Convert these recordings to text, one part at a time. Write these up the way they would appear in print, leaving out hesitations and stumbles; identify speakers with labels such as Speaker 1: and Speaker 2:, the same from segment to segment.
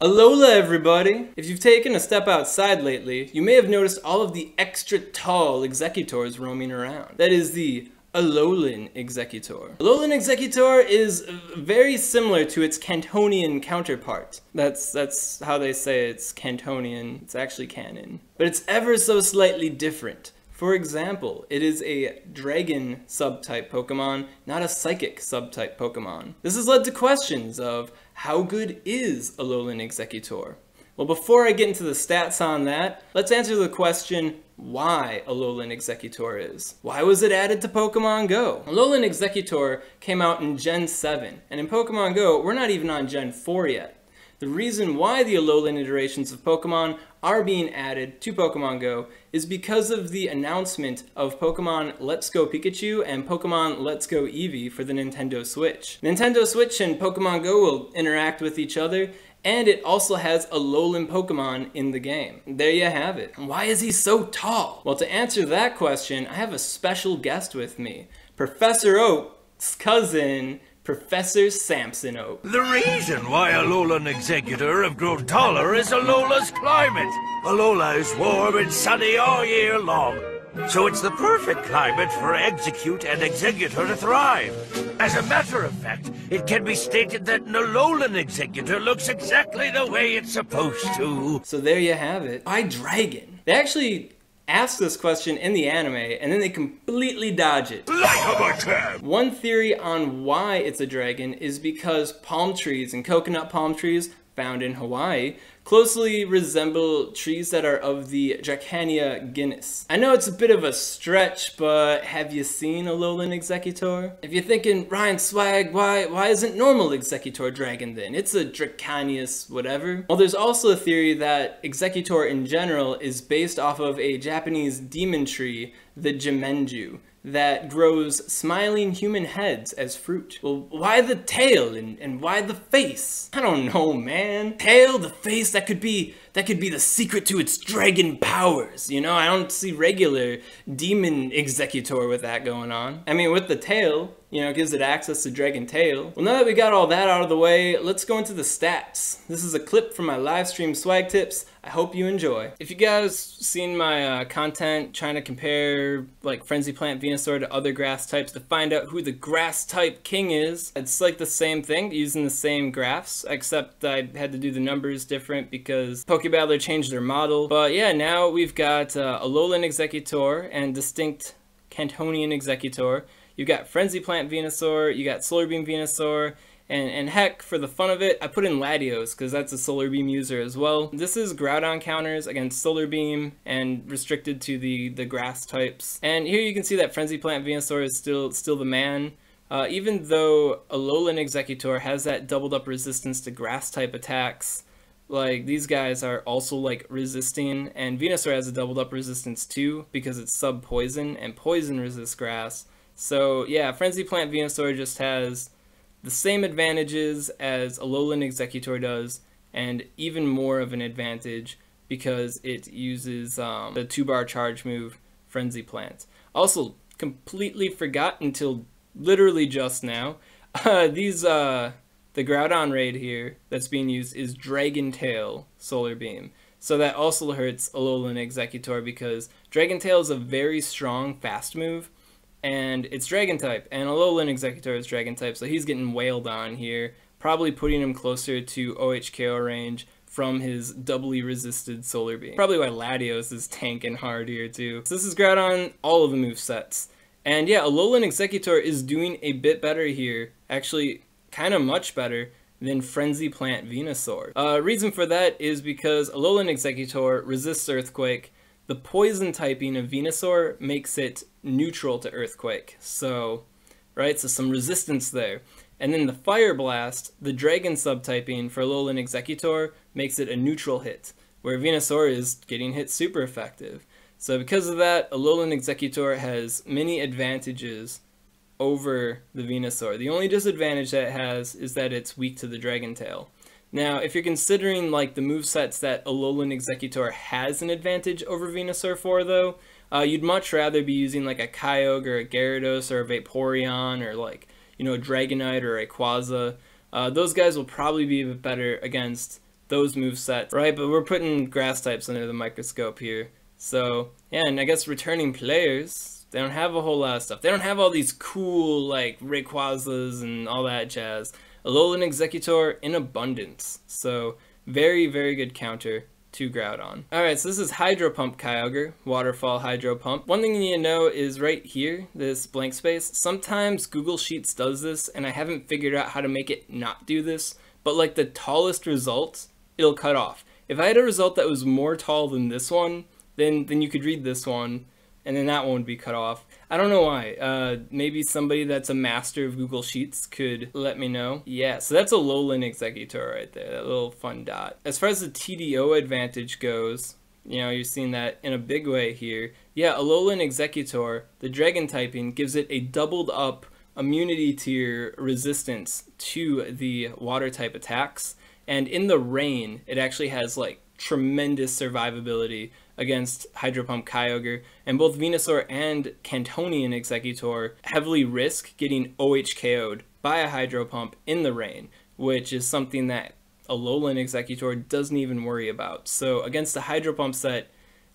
Speaker 1: Alola everybody! If you've taken a step outside lately, you may have noticed all of the extra tall Exeggutors roaming around. That is the Alolan Exeggutor. Alolan Exeggutor is very similar to its Cantonian counterpart. That's how they say it's Cantonian. It's actually canon. But it's ever so slightly different. For example, it is a Dragon subtype Pokemon, not a Psychic subtype Pokemon. This has led to questions of, how good is Alolan Exeggutor? Well, before I get into the stats on that, let's answer the question, why Alolan Exeggutor is. Why was it added to Pokemon Go? Alolan Exeggutor came out in Gen 7, and in Pokemon Go, we're not even on Gen 4 yet. The reason why the Alolan iterations of Pokemon are being added to Pokemon Go is because of the announcement of Pokemon Let's Go Pikachu and Pokemon Let's Go Eevee for the Nintendo Switch. Nintendo Switch and Pokemon Go will interact with each other, and it also has Alolan Pokemon in the game. There you have it. Why is he so tall? Well, to answer that question, I have a special guest with me, Professor Oak's cousin, Professor Samson Oak.
Speaker 2: The reason why Alolan Exeggutor have grown taller is Alola's climate. Alola is warm and sunny all year long, so it's the perfect climate for Exeggcute and Exeggutor to thrive. As a matter of fact, it can be stated that an Alolan Exeggutor looks exactly the way it's supposed to.
Speaker 1: So there you have it. Why dragon? They actually ask this question in the anime, and then they completely dodge it.
Speaker 2: Like a button!
Speaker 1: One theory on why it's a dragon is because palm trees and coconut palm trees found in Hawaii closely resemble trees that are of the Dracania genus. I know it's a bit of a stretch, but have you seen Alolan Exeggutor? If you're thinking, Ryan Swag, why isn't normal Exeggutor dragon then? It's a Dracanius whatever. Well, there's also a theory that Exeggutor in general is based off of a Japanese demon tree, the Jimenju, that grows smiling human heads as fruit. Well, why the tail and why the face? I don't know, man. Tail, the face, that could be the secret to its dragon powers, you know? I don't see regular demon Exeggutor with that going on. I mean, with the tail, you know, it gives it access to Dragon Tail. Well, now that we got all that out of the way, let's go into the stats. This is a clip from my live stream SwagTips. I hope you enjoy. If you guys seen my content trying to compare like Frenzy Plant Venusaur to other grass types to find out who the grass type king is, it's like the same thing, using the same graphs, except I had to do the numbers different because Pokebattler changed their model. But yeah, now we've got Alolan Exeggutor and distinct Cantonian Exeggutor. You've got Frenzy Plant Venusaur, you got Solarbeam Venusaur, and heck, for the fun of it, I put in Latios, because that's a Solarbeam user as well. This is Groudon counters against Solarbeam, and restricted to the grass types. And here you can see that Frenzy Plant Venusaur is still the man. Even though Alolan Exeggutor has that doubled up resistance to grass type attacks, like these guys are also like resisting, and Venusaur has a doubled up resistance too, because it's sub-poison, and poison resists grass. So yeah, Frenzy Plant Venusaur just has the same advantages as Alolan Exeggutor does, and even more of an advantage because it uses the 2-bar charge move, Frenzy Plant. Also, completely forgot until literally just now, the Groudon raid here that's being used is Dragon Tail Solarbeam. So that also hurts Alolan Exeggutor because Dragon Tail is a very strong fast move, and it's Dragon type, and Alolan Exeggutor is Dragon type, so he's getting wailed on here, probably putting him closer to OHKO range from his doubly resisted Solarbeam. Probably why Latios is tanking hard here too. So this is Groudon, all of the movesets. And yeah, Alolan Exeggutor is doing a bit better here, actually kind of much better than Frenzy Plant Venusaur. Reason for that is because Alolan Exeggutor resists Earthquake. The poison typing of Venusaur makes it neutral to Earthquake, so some resistance there. And then the Fire Blast, the Dragon subtyping for Alolan Exeggutor, makes it a neutral hit, where Venusaur is getting hit super effective. So because of that, Alolan Exeggutor has many advantages over the Venusaur. The only disadvantage that it has is that it's weak to the Dragon Tail. Now, if you're considering like the movesets that Alolan Exeggutor has an advantage over Venusaur for, though, you'd much rather be using like a Kyogre or a Gyarados or a Vaporeon, or like, you know, Dragonite or Rayquaza. Those guys will probably be a bit better against those movesets, right? But we're putting grass types under the microscope here. So, yeah, and I guess returning players, they don't have a whole lot of stuff. They don't have all these cool, like, Rayquazas and all that jazz. Alolan Exeggutor in abundance. So, very, very good counter to Groudon. Alright, so this is Hydro Pump Kyogre, Waterfall Hydro Pump. One thing you need to know is right here, this blank space, sometimes Google Sheets does this, and I haven't figured out how to make it not do this, but like the tallest result, it'll cut off. If I had a result that was more tall than this one, then you could read this one, and then that one would be cut off. I don't know why. Maybe somebody that's a master of Google Sheets could let me know. Yeah, so that's a Alolan Exeggutor right there, that little fun dot. As far as the TDO advantage goes, you know, you're seeing that in a big way here. Yeah, Alolan Exeggutor, the dragon typing, gives it a doubled up immunity tier resistance to the water type attacks. And in the rain, it actually has like tremendous survivability against Hydro Pump Kyogre, and both Venusaur and Cantonian Exeggutor heavily risk getting OHKO'd by a Hydro Pump in the rain, which is something that Alolan Exeggutor doesn't even worry about. So against the Hydro Pump set,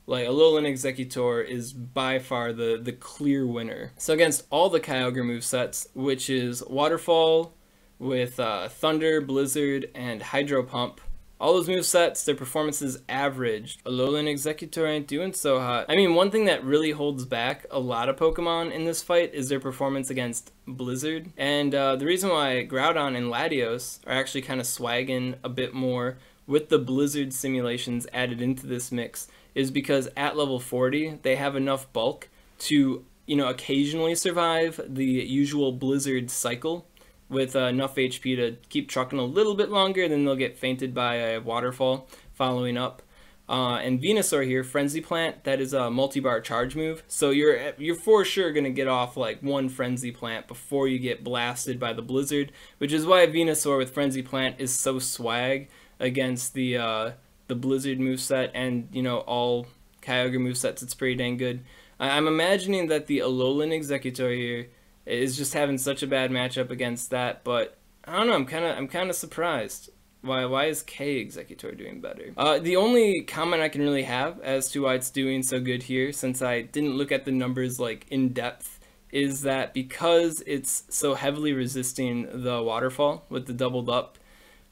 Speaker 1: like Alolan Exeggutor is by far the clear winner. So against all the Kyogre movesets, which is Waterfall with Thunder, Blizzard, and Hydro Pump, all those movesets, their performances averaged. Alolan Exeggutor ain't doing so hot. I mean, one thing that really holds back a lot of Pokemon in this fight is their performance against Blizzard. And the reason why Groudon and Latios are actually kind of swagging a bit more with the Blizzard simulations added into this mix is because at level 40, they have enough bulk to, you know, occasionally survive the usual Blizzard cycle with enough HP to keep trucking a little bit longer, then they'll get fainted by a Waterfall following up. And Venusaur here, Frenzy Plant, that is a multi-bar charge move, so you're for sure going to get off like one Frenzy Plant before you get blasted by the Blizzard, which is why Venusaur with Frenzy Plant is so swag against the Blizzard moveset, and, you know, all Kyogre movesets, it's pretty dang good. I'm imagining that the Alolan Exeggutor here is just having such a bad matchup against that, but I don't know, I'm kind of surprised. Why is K Exeggutor doing better? The only comment I can really have as to why it's doing so good here, since I didn't look at the numbers like in depth, is that because it's so heavily resisting the Waterfall with the doubled up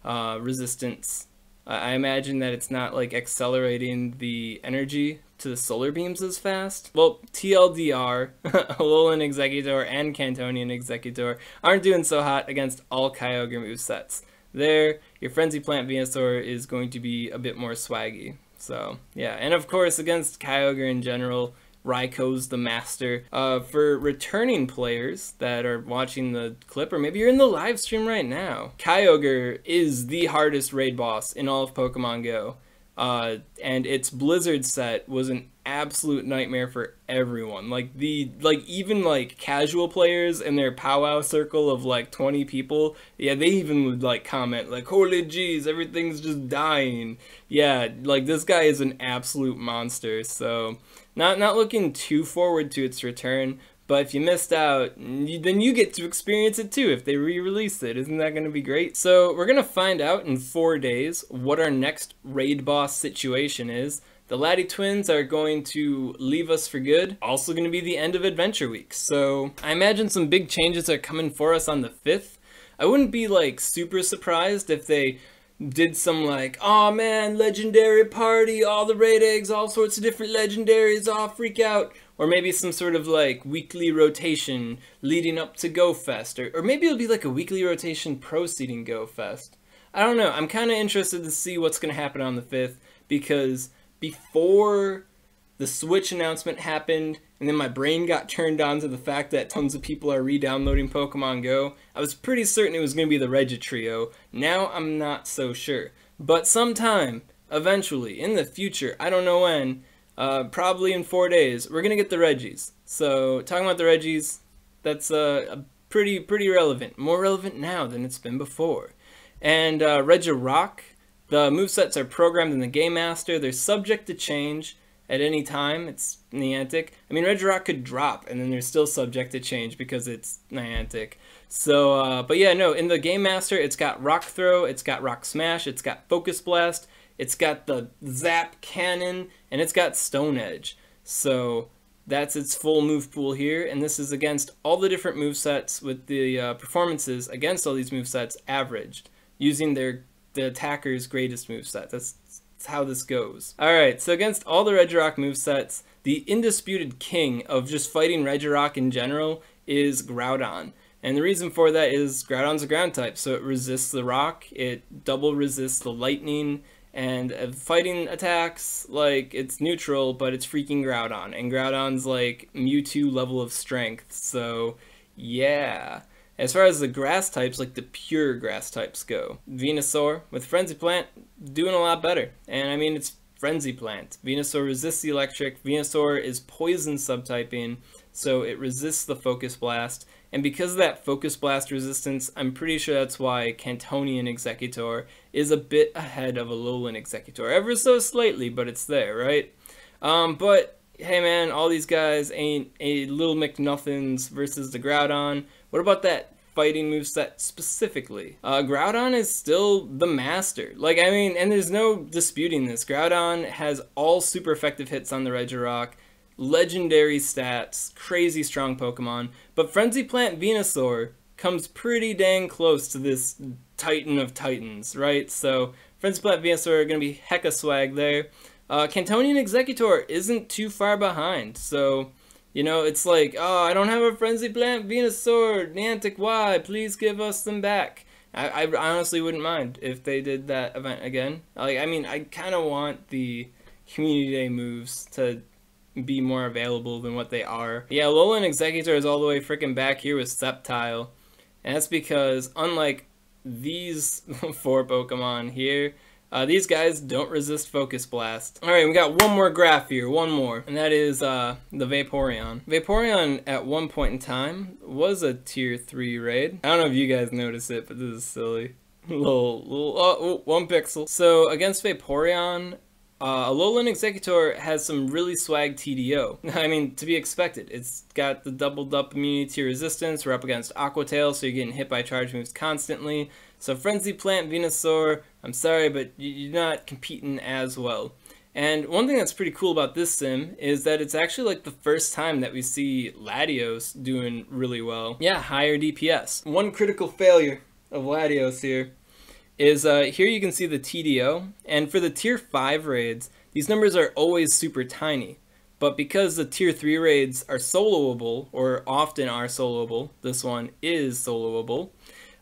Speaker 1: resistance, I imagine that it's not like accelerating the energy to the solar beams as fast. Well, TLDR, Alolan Exeggutor and Cantonian Exeggutor aren't doing so hot against all Kyogre movesets. There, your Frenzy Plant Venusaur is going to be a bit more swaggy. So, yeah. And of course, against Kyogre in general, Raikou the master. For returning players that are watching the clip, or maybe you're in the live stream right now, Kyogre is the hardest raid boss in all of Pokemon Go. And its Blizzard set was an absolute nightmare for everyone. Like even like casual players in their powwow circle of like 20 people, yeah, they even would like comment like, holy jeez, everything's just dying. Yeah, like this guy is an absolute monster. So not looking too forward to its return. But if you missed out, then you get to experience it too if they re-release it. Isn't that going to be great? So we're going to find out in 4 days what our next raid boss situation is. The Laddie twins are going to leave us for good. Also going to be the end of Adventure Week. So I imagine some big changes are coming for us on the 5th. I wouldn't be like super surprised if they did some like, oh man, legendary party, all the raid eggs, all sorts of different legendaries, all freak out. Or maybe some sort of like weekly rotation leading up to Go Fest. Or maybe it'll be like a weekly rotation preceding Go Fest. I don't know. I'm kind of interested to see what's going to happen on the 5th. Because before the Switch announcement happened, and then my brain got turned on to the fact that tons of people are re-downloading Pokemon Go, I was pretty certain it was going to be the Regitrio. Now I'm not so sure. But sometime, eventually, in the future, I don't know when, probably in 4 days, we're going to get the Regis. So, talking about the Regis, that's pretty relevant. More relevant now than it's been before. And Regirock, the movesets are programmed in the Game Master. They're subject to change at any time. It's Niantic. I mean, Regirock could drop, and then they're still subject to change because it's Niantic. So, but yeah, no, in the Game Master, it's got Rock Throw, it's got Rock Smash, it's got Focus Blast, it's got the Zap Cannon, and it's got Stone Edge. So that's its full move pool here, and this is against all the different movesets with the performances against all these movesets averaged, using the attacker's greatest moveset. That's how this goes. Alright, so against all the Regirock movesets, the undisputed king of just fighting Regirock in general is Groudon. And the reason for that is Groudon's a ground type, so it resists the rock, it double resists the lightning, and fighting attacks, like, it's neutral, but it's freaking Groudon. And Groudon's like Mewtwo level of strength, so yeah. As far as the grass types, like the pure grass types go, Venusaur with Frenzy Plant doing a lot better. And I mean, it's Frenzy Plant. Venusaur resists the electric, Venusaur is poison subtyping, so it resists the Focus Blast. And because of that Focus Blast resistance, I'm pretty sure that's why Cantonian Exeggutor is a bit ahead of Alolan Exeggutor. Ever so slightly, but it's there, right? But, hey man, all these guys ain't a little McNuffins versus the Groudon. What about that fighting moveset specifically? Groudon is still the master. Like, I mean, and there's no disputing this. Groudon has all super effective hits on the Regirock, legendary stats, crazy strong Pokemon, but Frenzy Plant Venusaur comes pretty dang close to this Titan of Titans, right? So Frenzy Plant Venusaur are going to be hecka swag there. Cantonian Exeggutor isn't too far behind, so, you know, it's like, oh, I don't have a Frenzy Plant Venusaur, Niantic, why? Please give us them back. I honestly wouldn't mind if they did that event again. Like, I mean, I kind of want the Community Day moves to be more available than what they are. Yeah, Alolan Exeggutor is all the way freaking back here with Sceptile, and that's because unlike these 4 Pokemon here, these guys don't resist Focus Blast. Alright, we got one more graph here, one more, and that is the Vaporeon. Vaporeon at one point in time was a tier 3 raid. I don't know if you guys notice it, but this is silly. Oh, 1 pixel. So against Vaporeon, Alolan Exeggutor has some really swag TDO. I mean, to be expected. It's got the doubled up immunity to resistance. We're up against Aqua Tail, so you're getting hit by charge moves constantly. So Frenzy Plant Venusaur, I'm sorry, but you're not competing as well. And one thing that's pretty cool about this sim is that it's actually like the first time that we see Latios doing really well. Yeah, higher DPS. One critical failure of Latios here is here you can see the TDO, and for the tier 5 raids, these numbers are always super tiny. But because the tier 3 raids are soloable, or often are soloable, this one is soloable,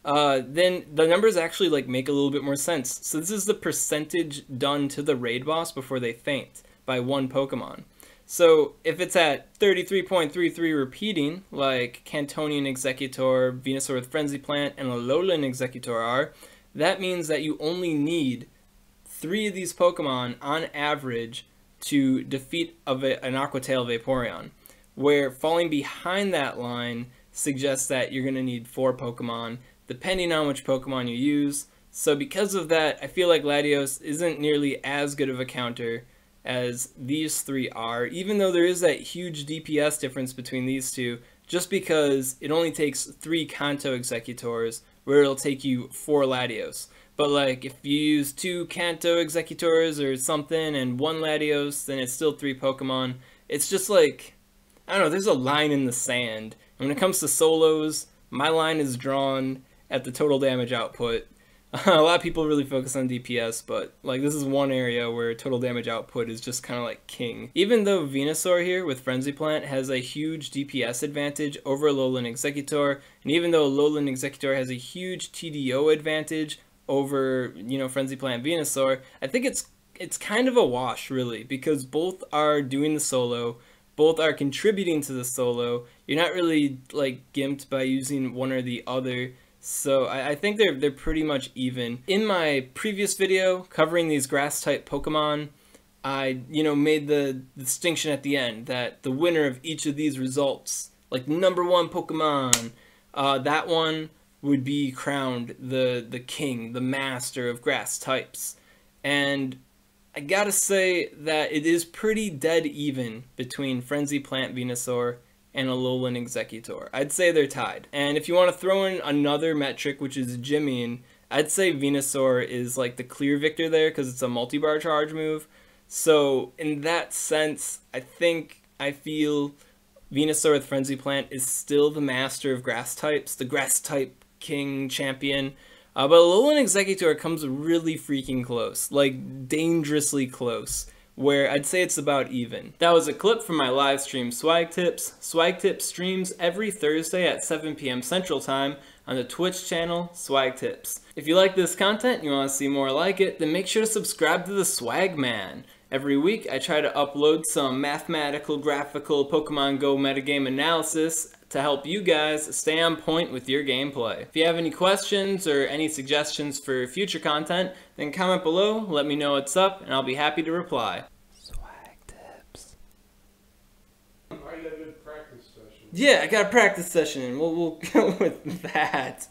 Speaker 1: then the numbers actually like make a little bit more sense. So this is the percentage done to the raid boss before they faint by 1 Pokemon. So if it's at 33.33 repeating, like Cantonian Exeggutor, Venusaur with Frenzy Plant, and Alolan Exeggutor are, that means that you only need 3 of these Pokemon on average to defeat an Aqua Tail Vaporeon, where falling behind that line suggests that you're going to need 4 Pokemon, depending on which Pokemon you use. So because of that, I feel like Latios isn't nearly as good of a counter as these 3 are, even though there is that huge DPS difference between these two, just because it only takes 3 Kanto Exeggutors, where it'll take you 4 Latios. But like, if you use 2 Kanto Exeggutors or something and 1 Latios, then it's still 3 Pokemon. It's just like, I don't know, there's a line in the sand. And when it comes to solos, my line is drawn at the total damage output. A lot of people really focus on DPS, but like this is one area where total damage output is just kind of like king. Even though Venusaur here with Frenzy Plant has a huge DPS advantage over Alolan Exeggutor, and even though Alolan Exeggutor has a huge TDO advantage over, you know, Frenzy Plant Venusaur, I think it's kind of a wash really, because both are doing the solo, both are contributing to the solo. You're not really like gimped by using one or the other. So I think they're pretty much even. In my previous video covering these grass type Pokemon, I made the distinction at the end that the winner of each of these results, like #1 Pokemon, that one would be crowned the king, the master of grass types. And I gotta say that it is pretty dead even between Frenzy Plant Venusaur and Alolan Exeggutor. I'd say they're tied. And if you want to throw in another metric, which is gymming, I'd say Venusaur is like the clear victor there because it's a multi-bar charge move. So in that sense, I feel Venusaur with Frenzy Plant is still the master of grass types, the grass type king champion. But Alolan Exeggutor comes really freaking close, like dangerously close, where I'd say it's about even. That was a clip from my live stream SwagTips. SwagTips streams every Thursday at 7 p.m. Central Time on the Twitch channel SwagTips. If you like this content and you want to see more like it, then make sure to subscribe to the Swagman. Every week I try to upload some mathematical, graphical Pokemon Go metagame analysis to help you guys stay on point with your gameplay. If you have any questions or any suggestions for future content, then comment below, let me know what's up, and I'll be happy to reply. SwagTips.
Speaker 3: I got a good practice session.
Speaker 1: Yeah, I got a practice session, and we'll go with that.